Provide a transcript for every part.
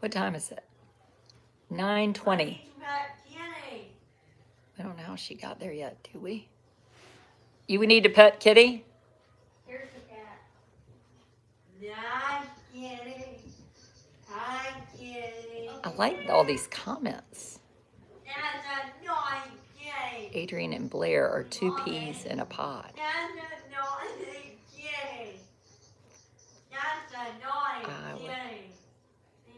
What time is it? 9:20. I don't know how she got there yet, do we? You need to pet Kitty? Here's the cat. Hi, Kitty. Hi, Kitty. I like all these comments. That's a naughty kitty. Adrian and Blair are two peas in a pod. That's a naughty kitty. That's a naughty kitty.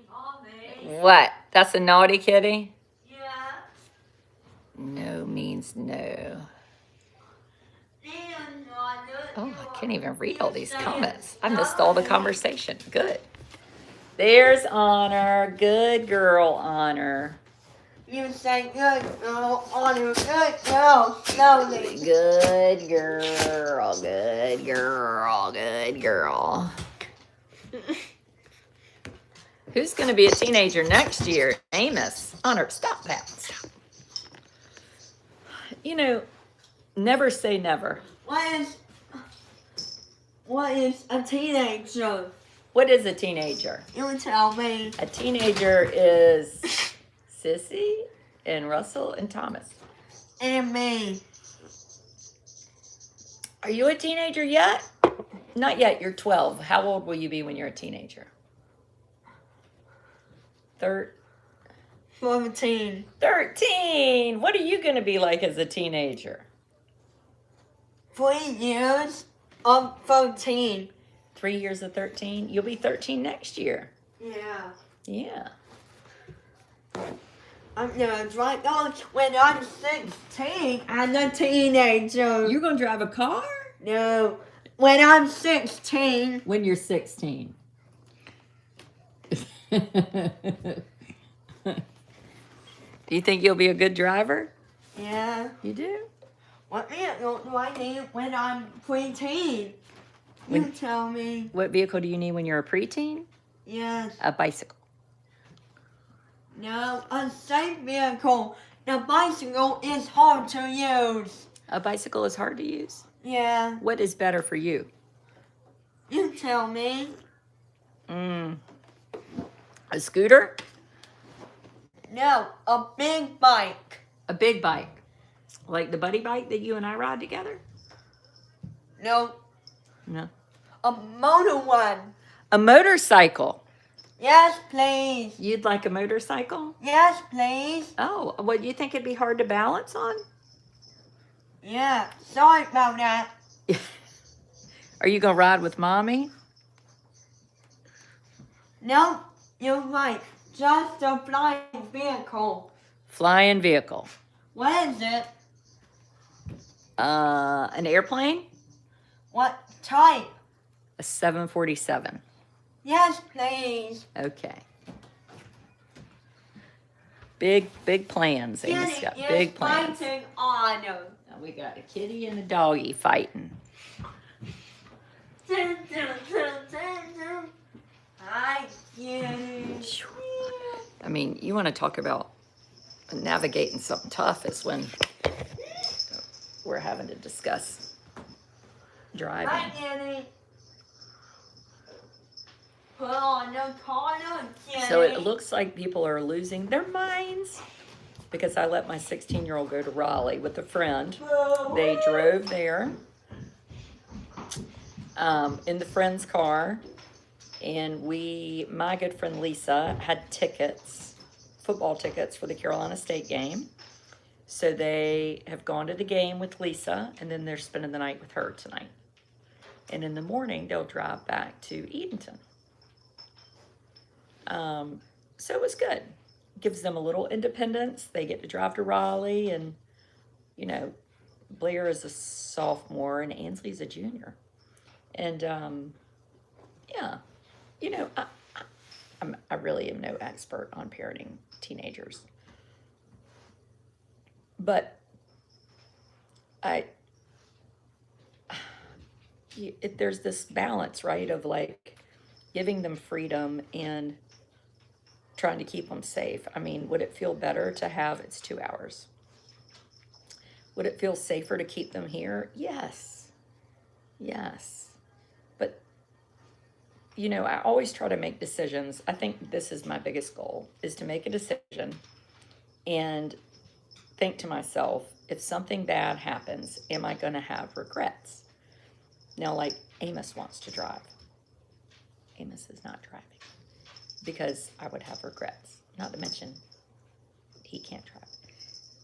Mommy. What? That's a naughty kitty? Yeah. No means no. Oh, I can't even read all these comments. I missed all the conversation. Good. There's Honor. Good girl, Honor. You say good girl, Honor, good girl, slowly. Good girl, good girl, good girl. Who's going to be a teenager next year? Amos. Honor, stop that. Stop. You know, never say never. What is a teenager? What is a teenager? You tell me. A teenager is Sissy and Russell and Thomas. And me. Are you a teenager yet? Not yet. You're 12. How old will you be when you're a teenager? 14. 13. What are you going to be like as a teenager? 3 years of 13. 3 years of 13? You'll be 13 next year. Yeah. Yeah. I'm gonna drive on when I'm 16 as a teenager. You're going to drive a car? No. When I'm 16. When you're 16. Do you think you'll be a good driver? Yeah. You do? What vehicle do I need when I'm preteen? You tell me. What vehicle do you need when you're a preteen? Yes. A bicycle. No, a safe vehicle. The bicycle is hard to use. A bicycle is hard to use? Yeah. What is better for you? You tell me. A scooter? No, a big bike. A big bike. Like the buddy bike that you and I ride together? No, No. a motor one. A motorcycle. Yes, please. You'd like a motorcycle? Yes, please. Oh, well, you think it'd be hard to balance on? Yeah, sorry about that. Are you going to ride with Mommy? No, you're right. Just a flying vehicle. Flying vehicle. What is it? An airplane? What type? A 747. Yes, please. Okay. Big plans. Amy's got big plans. Fighting honor. Now we got a kitty and a doggy fighting. Hi, kitty. I mean, you want to talk about navigating something tough is when we're having to discuss driving. Hi, kitty. Put on the corner, kitty. So it looks like people are losing their minds because I let my 16-year-old go to Raleigh with a friend. They drove there in the friend's car, and my good friend Lisa had tickets, football tickets for the Carolina State game. So they have gone to the game with Lisa, and then they're spending the night with her tonight. And in the morning, they'll drive back to Edenton. So it was good. Gives them a little independence. They get to drive to Raleigh, and, you know, Blair is a sophomore and Ansley's a junior. And, yeah, you know, I really am no expert on parenting teenagers. But there's this balance, right, of like giving them freedom and trying to keep them safe. I mean, would it feel better to have, it's 2 hours. Would it feel safer to keep them here? Yes. Yes. But you know, I always try to make decisions. I think this is my biggest goal, is to make a decision and think to myself, if something bad happens, am I going to have regrets? Now, like Amos wants to drive. Amos is not driving because I would have regrets, not to mention he can't drive.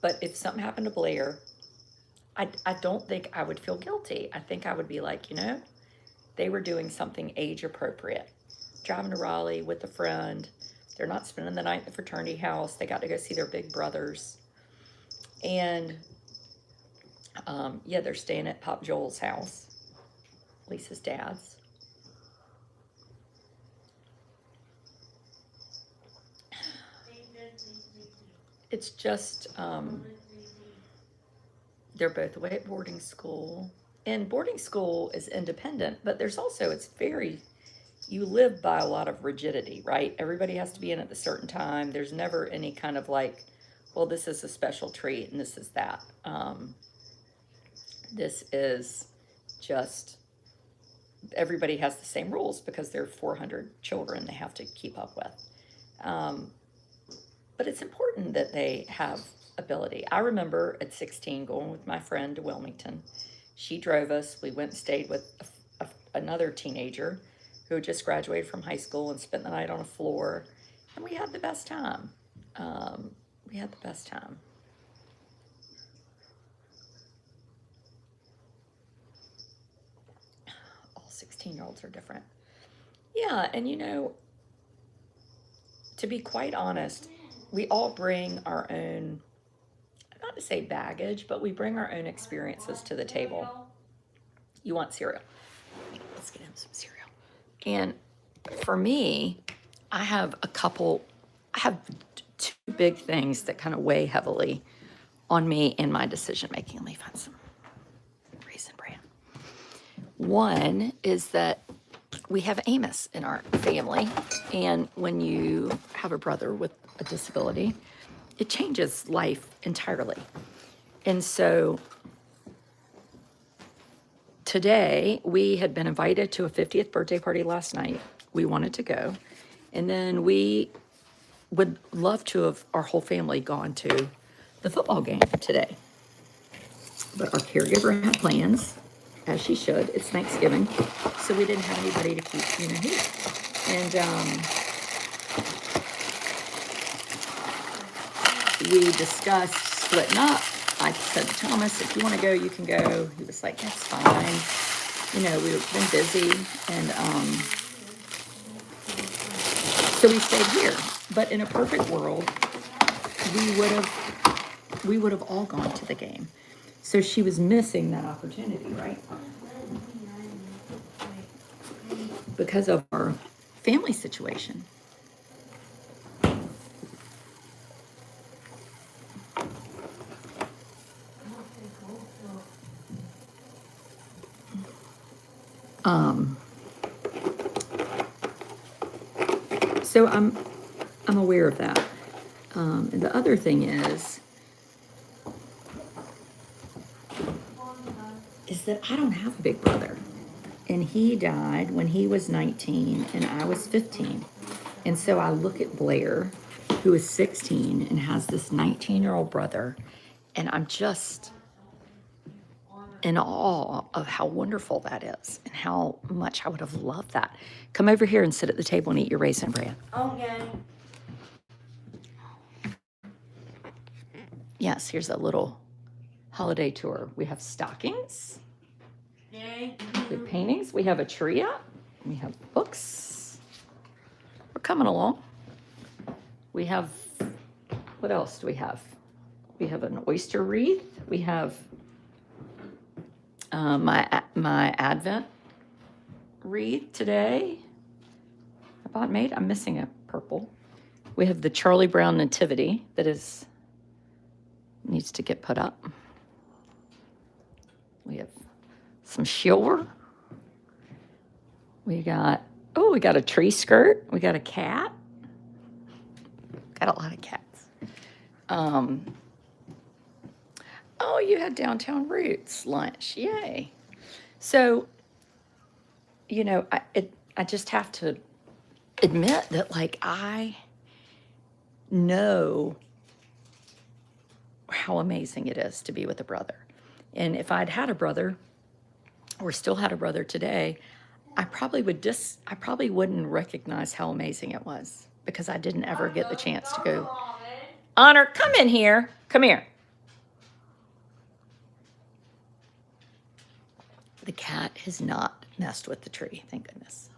But if something happened to Blair, I don't think I would feel guilty. I think I would be like, you know, they were doing something age appropriate. Driving to Raleigh with a friend. They're not spending the night at the fraternity house. They got to go see their big brothers. And yeah, they're staying at Pop Joel's house, Lisa's dad's. It's just, they're both away at boarding school. And boarding school is independent, but there's also, it's very, you live by a lot of rigidity, right? Everybody has to be in at a certain time. There's never any kind of like, well, this is a special treat and this is that. This is just, everybody has the same rules because there are 400 children they have to keep up with. But it's important that they have ability. I remember at 16 going with my friend to Wilmington. She drove us. We went and stayed with another teenager who had just graduated from high school and spent the night on a floor. And we had the best time. We had the best time. All 16-year-olds are different. Yeah, and you know, to be quite honest, we all bring our own, not to say baggage, but we bring our own experiences to the table. You want cereal? Let's get him some cereal. And for me, I have two big things that kind of weigh heavily on me in my decision making. Let me find some Raisin Bran. One is that we have Amos in our family, and when you have a brother with a disability, it changes life entirely. And so today we had been invited to a 50th birthday party last night. We wanted to go. And then we would love to have our whole family gone to the football game today. But our caregiver had plans, as she should. It's Thanksgiving, so we didn't have anybody to keep, you know, here. And we discussed splitting up. I said to Thomas, if you want to go, you can go. He was like, that's fine. You know, we've been busy. And so we stayed here. But in a perfect world, we would have all gone to the game. So she was missing that opportunity, right? Because of our family situation. So I'm aware of that. And the other thing is that I don't have a big brother. And he died when he was 19 and I was 15. And so I look at Blair, who is 16 and has this 19-year-old brother, and I'm just in awe of how wonderful that is and how much I would have loved that. Come over here and sit at the table and eat your Raisin Bran. Okay. Yes, here's a little holiday tour. We have stockings. We have paintings. We have a tree up. We have books. We're coming along. We have, what else do we have? We have an oyster wreath. We have my Advent wreath today. I'm missing a purple. We have the Charlie Brown Nativity that needs to get put up. We have some silver. We got a tree skirt. We got a cat. Got a lot of cats. Oh, you had Downtown Roots lunch. Yay. So, you know, I just have to admit that, like, I know how amazing it is to be with a brother. And if I'd had a brother, or still had a brother today, I probably wouldn't recognize how amazing it was, because I didn't ever get the chance to go. Honor, come in here. Come here. The cat has not messed with the tree, thank goodness.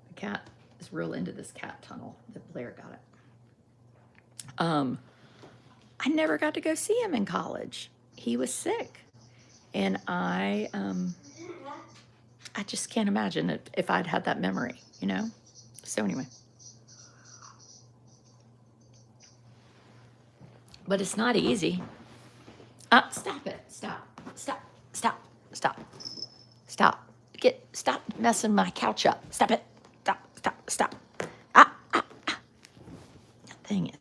The cat is real into this cat tunnel that Blair got it. I never got to go see him in college. He was sick. And I just can't imagine it if I'd had that memory, you know? So anyway. But it's not easy. Stop it. Stop. Stop. Stop. Stop. Stop. Stop messing my couch up. Stop it. Stop. Stop. Stop. That thing is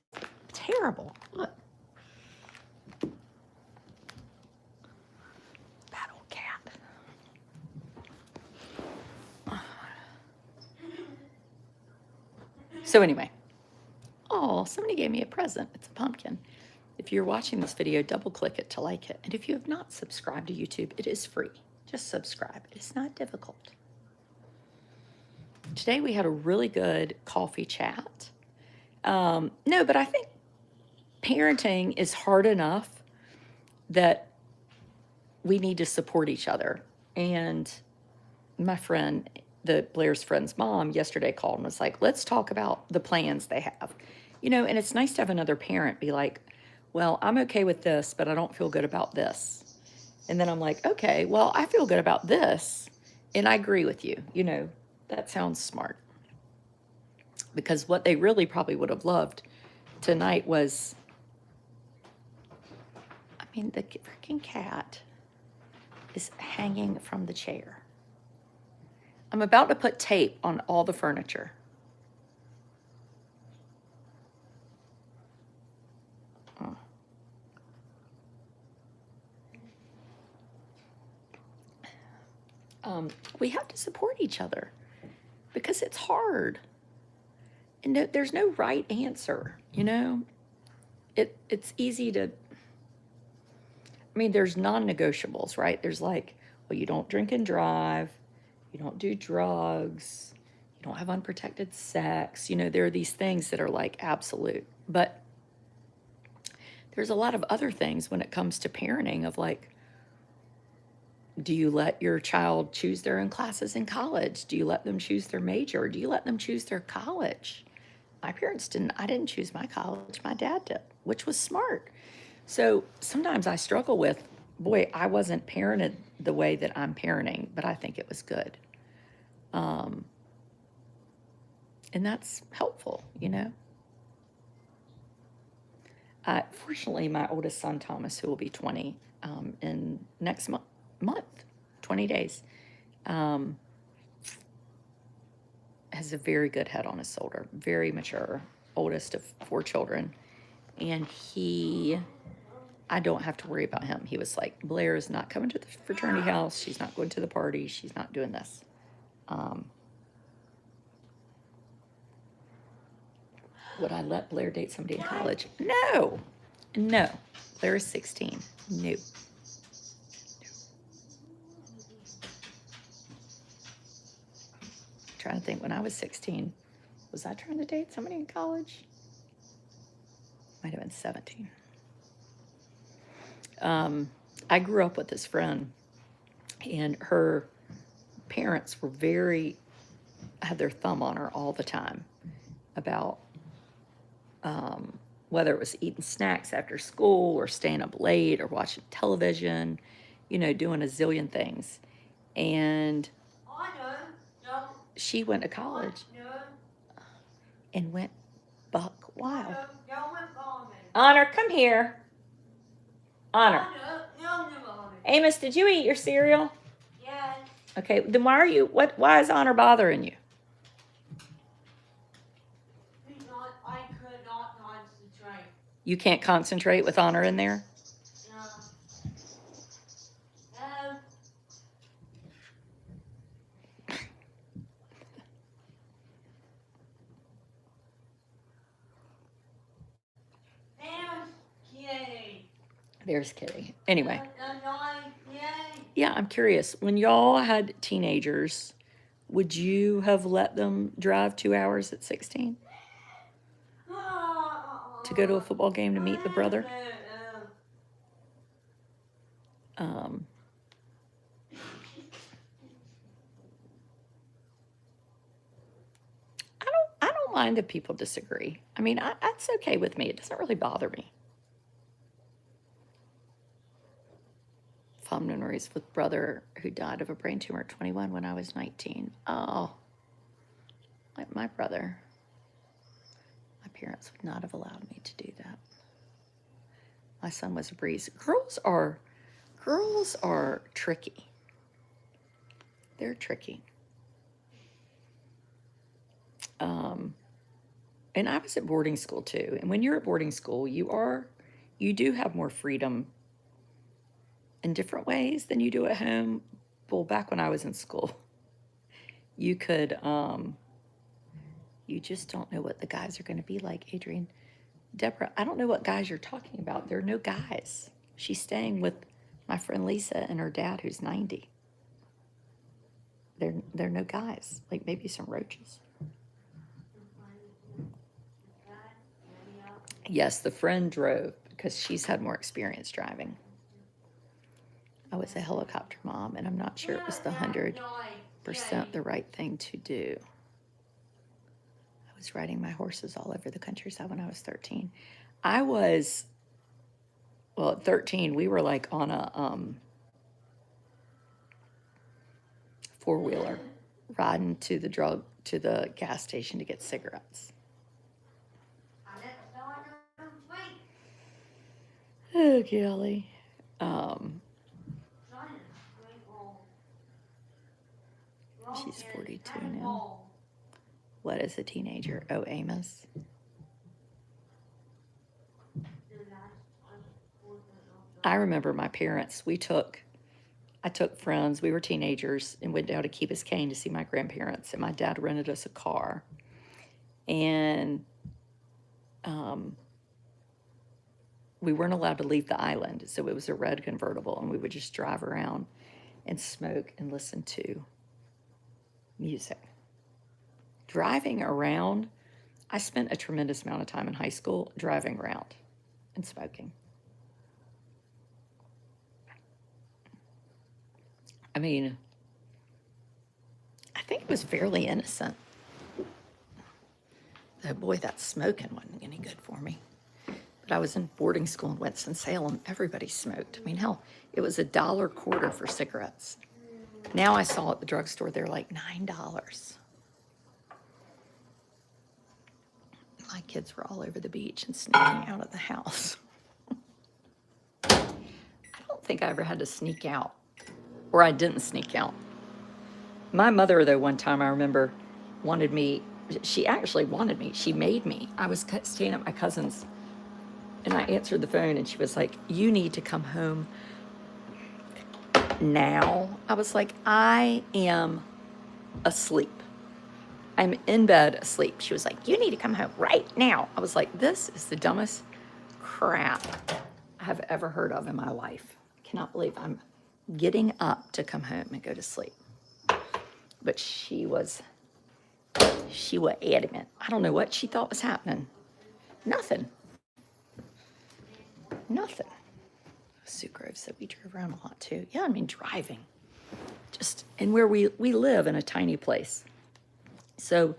terrible. Look. Bad old cat. So anyway. Oh, somebody gave me a present. It's a pumpkin. If you're watching this video, double click it to like it. And if you have not subscribed to YouTube, it is free. Just subscribe. It's not difficult. Today we had a really good coffee chat. No, but I think parenting is hard enough that we need to support each other. And my friend, Blair's friend's mom, yesterday called and was like, let's talk about the plans they have. You know, and it's nice to have another parent be like, well, I'm okay with this, but I don't feel good about this. And then I'm like, okay, well, I feel good about this, and I agree with you. You know, that sounds smart. Because what they really probably would have loved tonight was, I mean, the freaking cat is hanging from the chair. I'm about to put tape on all the furniture. We have to support each other because it's hard. And there's no right answer, you know? It's easy to, I mean, there's non-negotiables, right? There's like, well, you don't drink and drive, you don't do drugs, you don't have unprotected sex. You know, there are these things that are like absolute. But there's a lot of other things when it comes to parenting of like, do you let your child choose their own classes in college? Do you let them choose their major? Do you let them choose their college? My parents didn't. I didn't choose my college. My dad did, which was smart. So sometimes I struggle with, boy, I wasn't parented the way that I'm parenting, but I think it was good. And that's helpful, you know? Fortunately, my oldest son, Thomas, who will be 20 in next month, 20 days, has a very good head on his shoulder, very mature, oldest of 4 children. And I don't have to worry about him. He was like, Blair is not coming to the fraternity house. She's not going to the party. She's not doing this. Would I let Blair date somebody in college? No. Blair is 16. No. Trying to think, when I was 16, was I trying to date somebody in college? Might have been 17. I grew up with this friend, and her parents had their thumb on her all the time about whether it was eating snacks after school or staying up late or watching television, you know, doing a zillion things. And she went to college and went buck wild. Honor, come here. Honor. Amos, did you eat your cereal? Yes. Okay, then why is Honor bothering you? I could not concentrate. You can't concentrate with Honor in there? No. There's Kitty. Anyway. Yeah, I'm curious. When y'all had teenagers, would you have let them drive 2 hours at 16 to go to a football game to meet the brother? Um, I don't mind if people disagree. I mean, that's okay with me. It doesn't really bother me. Fond memories with brother who died of a brain tumor at 21 when I was 19. Oh, like my brother. My parents would not have allowed me to do that. My son was a breeze. Girls are tricky. They're tricky. And I was at boarding school too. And when you're at boarding school, you do have more freedom in different ways than you do at home. Well, back when I was in school, you could, you just don't know what the guys are going to be like. Adrian, Deborah, I don't know what guys you're talking about. There are no guys. She's staying with my friend Lisa and her dad, who's 90. There are no guys. Like maybe some roaches. Yes, the friend drove because she's had more experience driving. I was a helicopter mom, and I'm not sure it was the 100% the right thing to do. I was riding my horses all over the countryside when I was 13. At 13, we were like on a four-wheeler riding to the gas station to get cigarettes. Oh, golly. She's 42 now. What is a teenager? Oh, Amos. I remember my parents. I took friends. We were teenagers and went down to Key Biscayne to see my grandparents. And my dad rented us a car. And we weren't allowed to leave the island. So it was a red convertible. And we would just drive around and smoke and listen to music. Driving around, I spent a tremendous amount of time in high school driving around and smoking. I mean, I think it was fairly innocent. Though, boy, that smoking wasn't any good for me. But I was in boarding school in Winston-Salem. Everybody smoked. I mean, hell, it was $1 quarter for cigarettes. Now I saw at the drugstore, they're like $9. My kids were all over the beach and sneaking out of the house. I don't think I ever had to sneak out, or I didn't sneak out. My mother, though, one time I remember wanted me, she actually wanted me. She made me. I was staying at my cousin's, and I answered the phone, and she was like, "You need to come home now." I was like, "I am asleep. I'm in bed asleep." She was like, "You need to come home right now." I was like, this is the dumbest crap I have ever heard of in my life. I cannot believe I'm getting up to come home and go to sleep. But she was adamant. I don't know what she thought was happening. Nothing. Sucrose said we drove around a lot too. Yeah, I mean, driving. Just, and where we live in a tiny place. So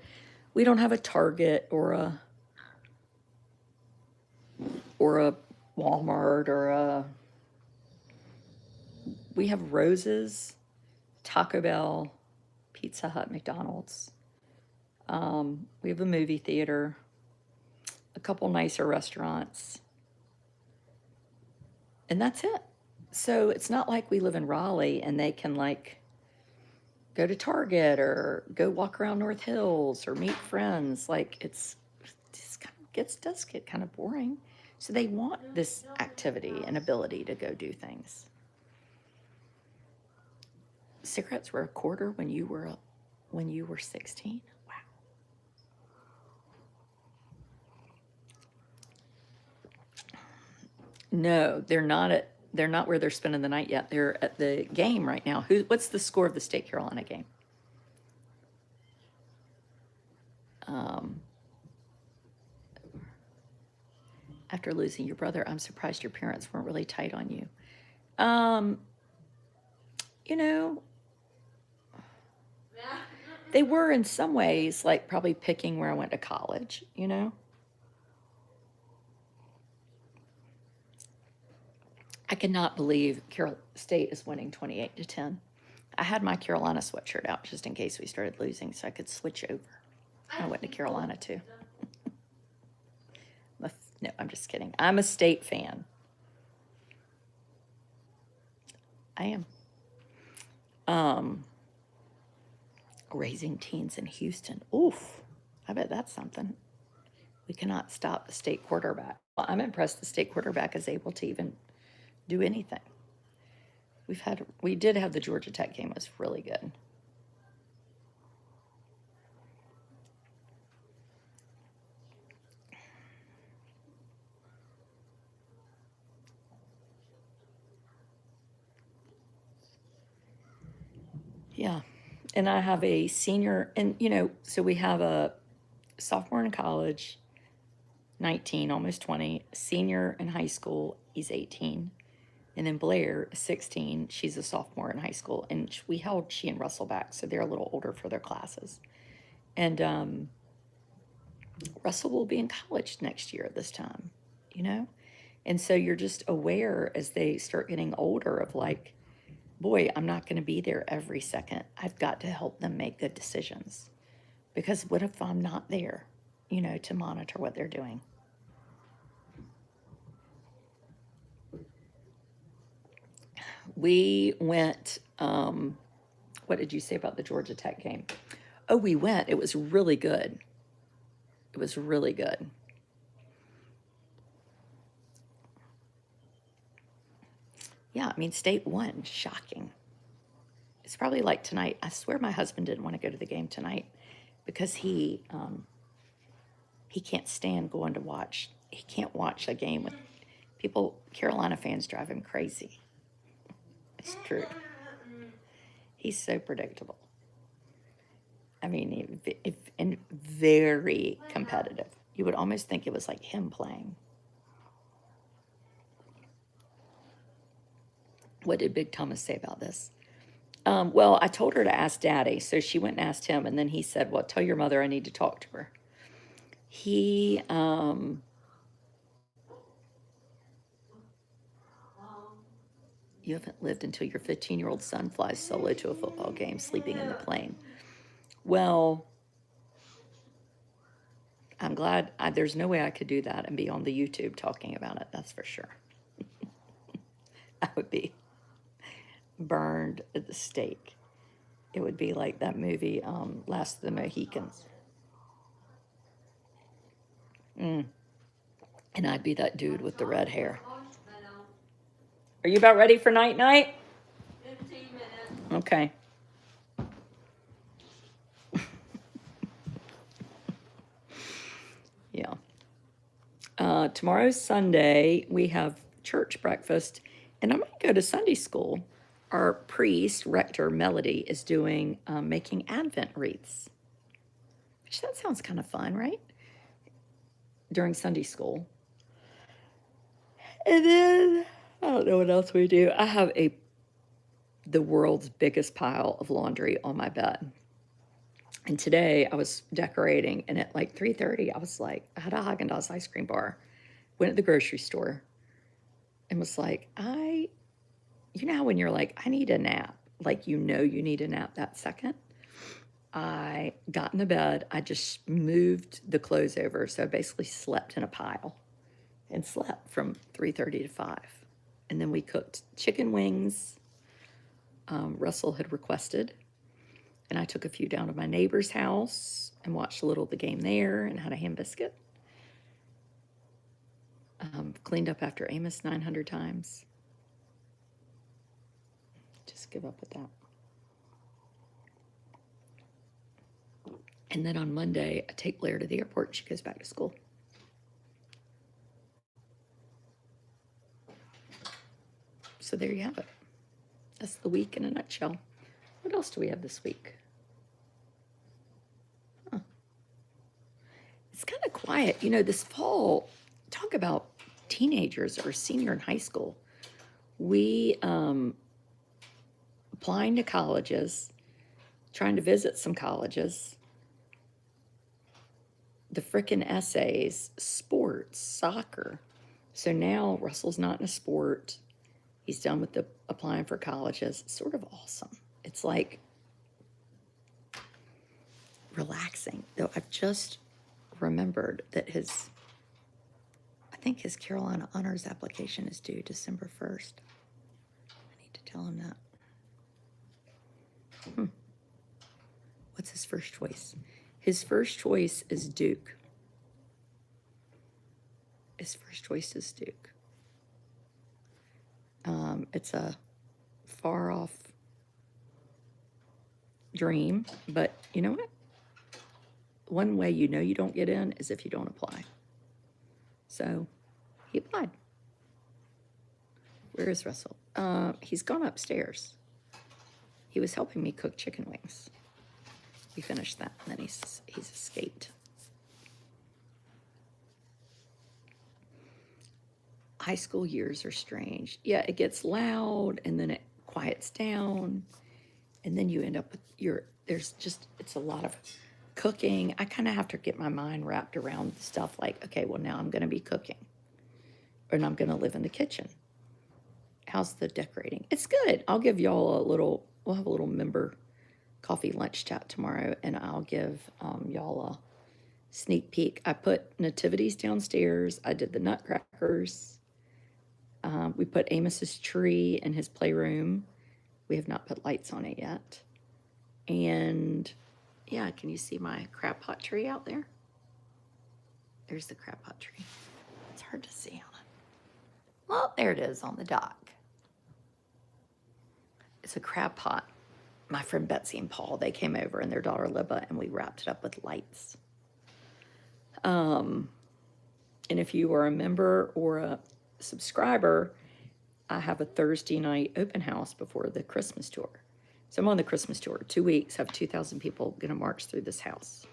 we don't have a Target or a Walmart we have Rose's, Taco Bell, Pizza Hut, McDonald's. We have a movie theater, a couple nicer restaurants, and that's it. So it's not like we live in Raleigh and they can like go to Target or go walk around North Hills or meet friends. Like does get kind of boring. So they want this activity and ability to go do things. Cigarettes were $0.25 when you were 16. Wow. No, they're not where they're spending the night yet. They're at the game right now. What's the score of the State Carolina game? After losing your brother, I'm surprised your parents weren't really tight on you. Um, you know, they were in some ways, like probably picking where I went to college, you know? I cannot believe Carol State is winning 28-10. I had my Carolina sweatshirt out just in case we started losing so I could switch over. I went to Carolina too. No, I'm just kidding. I'm a State fan. I am. Raising teens in Houston. Oof. I bet that's something. We cannot stop the State quarterback. Well, I'm impressed the State quarterback is able to even do anything. We did have the Georgia Tech game. It was really good. Yeah. And I have a senior, and so we have a sophomore in college, 19, almost 20, senior in high school, he's 18. And then Blair, 16, she's a sophomore in high school. And we held she and Russell back, so they're a little older for their classes. And Russell will be in college next year at this time, you know? And so you're just aware as they start getting older of like, boy, I'm not going to be there every second. I've got to help them make good decisions. Because what if I'm not there, to monitor what they're doing? We went, what did you say about the Georgia Tech game? Oh, we went. It was really good. It was really good. Yeah, I mean, State won. Shocking. It's probably like tonight. I swear my husband didn't want to go to the game tonight because he can't stand going to watch. He can't watch a game with people. Carolina fans drive him crazy. It's true. He's so predictable. I mean, and very competitive. You would almost think it was like him playing. What did Big Thomas say about this? Well, I told her to ask Daddy, so she went and asked him, and then he said, well, tell your mother I need to talk to her. He, you haven't lived until your 15-year-old son flies solo to a football game, sleeping in the plane. Well, I'm glad. There's no way I could do that and be on the YouTube talking about it, that's for sure. I would be burned at the stake. It would be like that movie, Last of the Mohicans. And I'd be that dude with the red hair. Are you about ready for night-night? 15 minutes. Okay. Yeah. Tomorrow's Sunday. We have church breakfast, and I'm going to go to Sunday school. Our priest, Rector Melody, is doing making Advent wreaths. Which that sounds kind of fun, right? During Sunday school. And then, I don't know what else we do. I have the world's biggest pile of laundry on my bed. And today I was decorating, and at like 3:30, I had a Haagen-Dazs ice cream bar, went to the grocery store, and was like, you know when you're like, I need a nap, like you need a nap that second? I got in the bed, I just moved the clothes over, so I basically slept in a pile and slept from 3:30 to 5. And then we cooked chicken wings, Russell had requested, and I took a few down to my neighbor's house and watched a little of the game there and had a ham biscuit. Cleaned up after Amos 900 times. Just give up with that. And then on Monday, I take Blair to the airport and she goes back to school. So there you have it. That's the week in a nutshell. What else do we have this week? Huh. It's kind of quiet. You know, this fall, talk about teenagers or senior in high school. We applying to colleges, trying to visit some colleges, the frickin' essays, sports, soccer. So now Russell's not in a sport. He's done with the applying for colleges. It's sort of awesome. It's like relaxing. Though I've just remembered that I think his Carolina Honors application is due December 1st. I need to tell him that. What's his first choice? His first choice is Duke. His first choice is Duke. It's a far off dream, but you know what? One way you know you don't get in is if you don't apply. So he applied. Where is Russell? He's gone upstairs. He was helping me cook chicken wings. We finished that, and then he's escaped. High school years are strange. Yeah, it gets loud, and then it quiets down, and then you end up with it's a lot of cooking. I kind of have to get my mind wrapped around stuff like, okay, well, now I'm going to be cooking, and I'm going to live in the kitchen. How's the decorating? It's good. I'll give y'all we'll have a little member coffee lunch chat tomorrow, and I'll give y'all a sneak peek. I put nativities downstairs. I did the nutcrackers. We put Amos's tree in his playroom. We have not put lights on it yet. And yeah, can you see my crab pot tree out there? There's the crab pot tree. It's hard to see on it. Well, there it is on the dock. It's a crab pot. My friend Betsy and Paul, they came over and their daughter Libba, and we wrapped it up with lights. And if you are a member or a subscriber, I have a Thursday night open house before the Christmas tour. So I'm on the Christmas tour. 2 weeks, have 2,000 people going to march through this house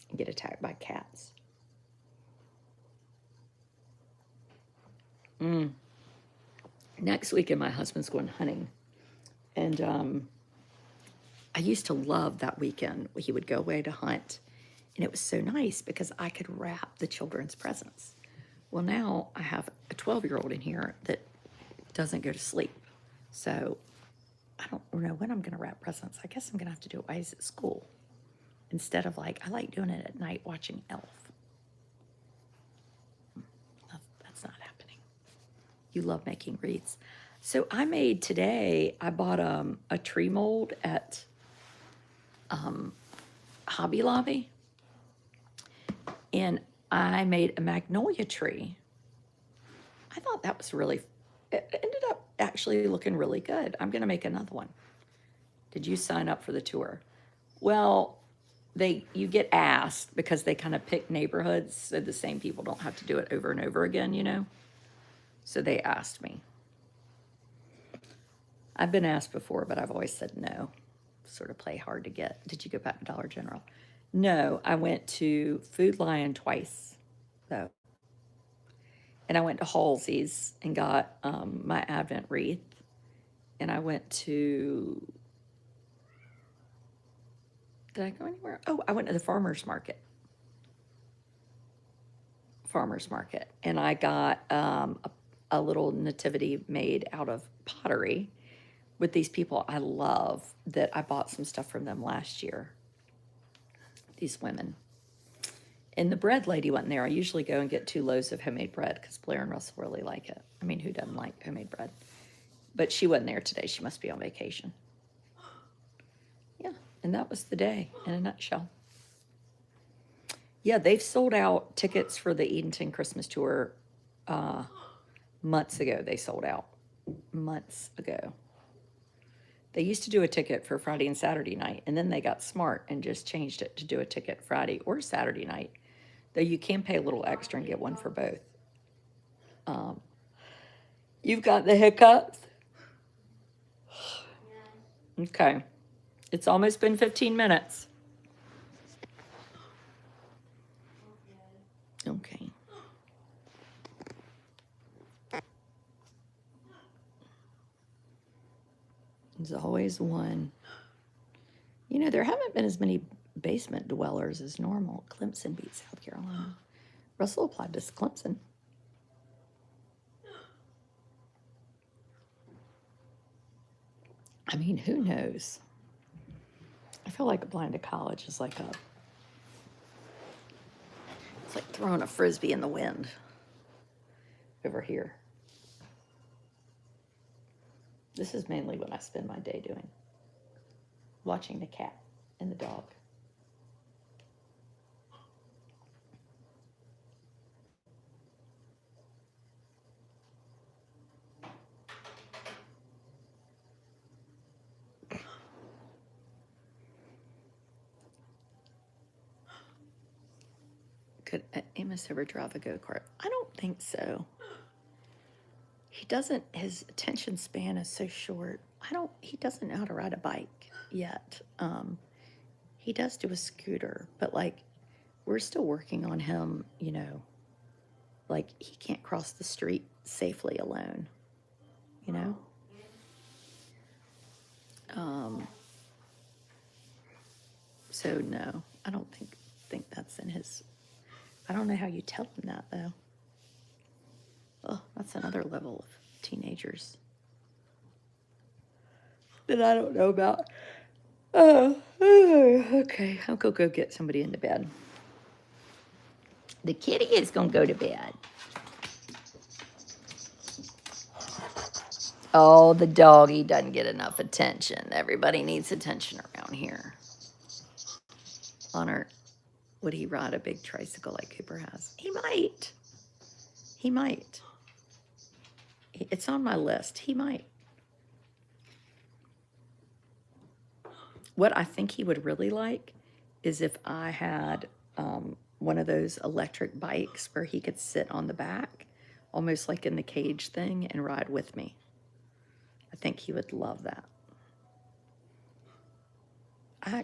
and get attacked by cats. Next weekend, my husband's going hunting. And I used to love that weekend. He would go away to hunt. And it was so nice because I could wrap the children's presents. Well, now I have a 12-year-old in here that doesn't go to sleep. So I don't know when I'm going to wrap presents. I guess I'm going to have to do it while he's at school. Instead of I like doing it at night watching Elf. That's not happening. You love making wreaths. So I bought a tree mold at Hobby Lobby. And I made a magnolia tree. I thought that was it ended up actually looking really good. I'm going to make another one. Did you sign up for the tour? Well, you get asked because they kind of pick neighborhoods so the same people don't have to do it over and over again, you know? So they asked me. I've been asked before, but I've always said no. Sort of play hard to get. Did you go back to Dollar General? No, I went to Food Lion twice, though. And I went to Halsey's and got my Advent wreath. And I went to... Did I go anywhere? Oh, I went to the farmer's market. And I got a little nativity made out of pottery with these people I love that I bought some stuff from them last year. These women. And the bread lady wasn't there. I usually go and get 2 loaves of homemade bread because Blair and Russell really like it. I mean, who doesn't like homemade bread? But she wasn't there today. She must be on vacation. Yeah, and that was the day in a nutshell. Yeah, they've sold out tickets for the Edenton Christmas tour months ago. They sold out months ago. They used to do a ticket for Friday and Saturday night, and then they got smart and just changed it to do a ticket Friday or Saturday night, though you can pay a little extra and get one for both. You've got the hiccups? Yeah. Okay. It's almost been 15 minutes. Okay. There's always one. You know, there haven't been as many basement dwellers as normal. Clemson beat South Carolina. Russell applied to Clemson. I mean, who knows? I feel like applying to college is like it's like throwing a frisbee in the wind over here. This is mainly what I spend my day doing. Watching the cat and the dog. Could Amos ever drive a go-kart? I don't think so. He doesn't, his attention span is so short. He doesn't know how to ride a bike yet. He does do a scooter, but like, we're still working on him, you know, like he can't cross the street safely alone, you know? So no, I don't think that's in his, I don't know how you tell him that though. Oh, that's another level of teenagers that I don't know about. Oh, okay. I'll go get somebody into bed. The kitty is gonna go to bed. Oh, the doggy doesn't get enough attention. Everybody needs attention around here. Honor, would he ride a big tricycle like Cooper has? He might. He might. It's on my list. He might. What I think he would really like is if I had one of those electric bikes where he could sit on the back, almost like in the cage thing, and ride with me. I think he would love that. I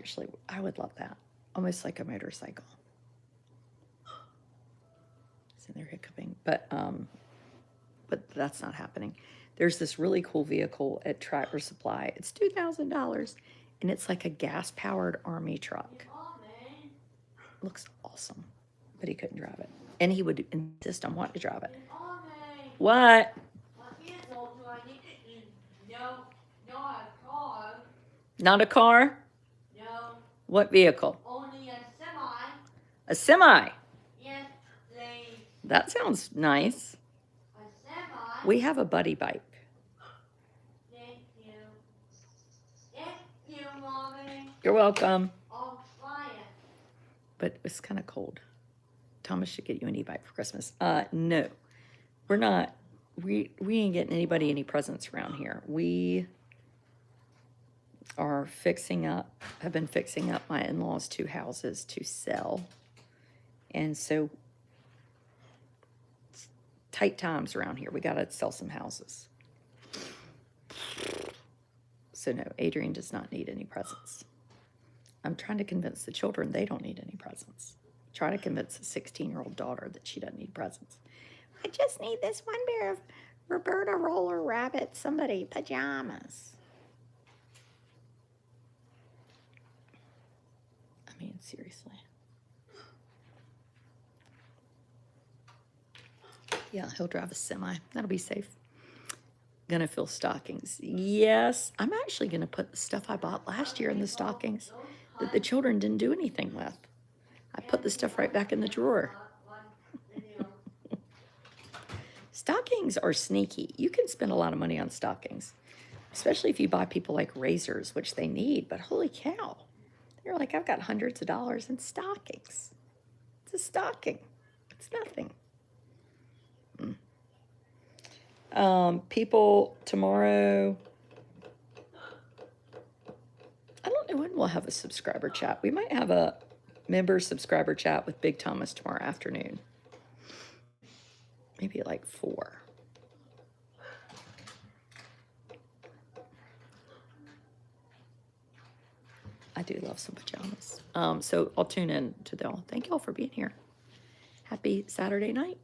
would love that. Almost like a motorcycle. It's in there hiccuping. But that's not happening. There's this really cool vehicle at Tractor Supply. It's $2,000, and it's like a gas-powered army truck. Looks awesome, but he couldn't drive it. And he would insist on wanting to drive it. What? Not a car? No. What vehicle? Only a semi. A semi? Yes, please. That sounds nice. A semi? We have a buddy bike. Thank you. Thank you, Mommy. You're welcome. I'll try it. But it's kind of cold. Thomas should get you an e-bike for Christmas. No. We're not. We ain't getting anybody any presents around here. We are have been fixing up my in-laws' 2 houses to sell. And so, tight times around here. We got to sell some houses. So no, Adrian does not need any presents. I'm trying to convince the children they don't need any presents. Try to convince a 16-year-old daughter that she doesn't need presents. I just need this one pair of Roberta Roller Rabbit somebody pajamas. I mean, seriously. Yeah, he'll drive a semi. That'll be safe. Gonna fill stockings. Yes, I'm actually gonna put the stuff I bought last year in the stockings that the children didn't do anything with. I put the stuff right back in the drawer. Stockings are sneaky. You can spend a lot of money on stockings, especially if you buy people like razors, which they need, but holy cow. You're like, I've got hundreds of dollars in stockings. It's a stocking. It's nothing. People tomorrow, I don't know when we'll have a subscriber chat. We might have a member subscriber chat with Big Thomas tomorrow afternoon. Maybe at like 4. I do love some pajamas. So I'll tune in to them. Thank y'all for being here. Happy Saturday night.